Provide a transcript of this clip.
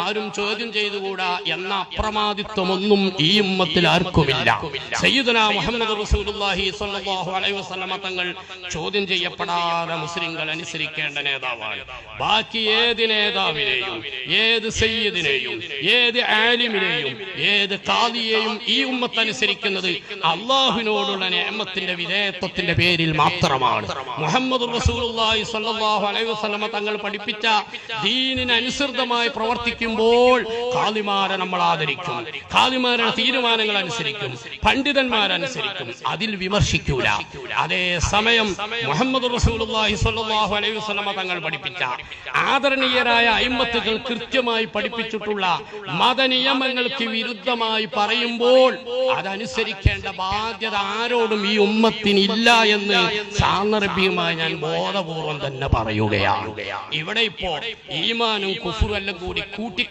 ആരും ചോദ്യം ചെയ്തുകൂടാ എന്ന അപ്രമാദിത്വമൊന്നും ഈ ഉമ്മത്തിൽ ആർക്കുമില്ല. സയ്യിദുനാ മുഹമ്മദ് റസൂലുള്ളാഹി സ്വല്ലല്ലാഹു അലൈഹി വസല്ലമ തങ്ങൾ ചോദ്യം ചെയ്യപ്പെടാതെ മുസ്ലിങ്ങൾ അനുസരിക്കേണ്ട നേതാവാണ്. ബാക്കി ഏത് നേതാവിനെയും, ഏത് സയ്യിദിനെയും, ഏത് ആലിമിനെയും, ഏത് ഖാദിയെയും ഈ ഉമ്മത്ത് അനുസരിക്കുന്നത് അള്ളാഹുവിനോടുള്ള നിഅമത്തിന്റെ വിധേയത്വത്തിന്റെ പേരിൽ മാത്രമാണ്. മുഹമ്മദ് റസൂലുള്ളാഹി സ്വല്ലല്ലാഹു അലൈഹി വസല്ലമ തങ്ങൾ പഠിപ്പിച്ച ദീനിന് അനുസൃതമായി പ്രവർത്തിക്കുമ്പോൾ ഖാദിമാരെ നമ്മൾ ആദരിക്കും, ഖാദിമാരുടെ തീരുമാനങ്ങൾ അനുസരിക്കും, പണ്ഡിതന്മാരനുസരിക്കും, അതിൽ വിമർശിക്കൂല. അതേ സമയം മുഹമ്മദ് റസൂലുള്ളാഹി സ്വല്ലല്ലാഹു അലൈഹി വസല്ലമ തങ്ങൾ പഠിപ്പിച്ച ആദരണീയരായ അയിമ്മത്തുകൾ കൃത്യമായി പഠിപ്പിച്ചിട്ടുള്ള മതനിയമങ്ങൾക്ക് വിരുദ്ധമായി പറയുമ്പോൾ അതനുസരിക്കേണ്ട ബാധ്യത ആരോടും ഈ ഉമ്മത്തിനില്ല എന്ന് സാന്ദർഭികമായി ഞാൻ ബോധപൂർവം തന്നെ പറയുകയാണ്. ഇവിടെ ഇപ്പോ ഈമാനും കുഫ്റും എല്ലാം കൂടി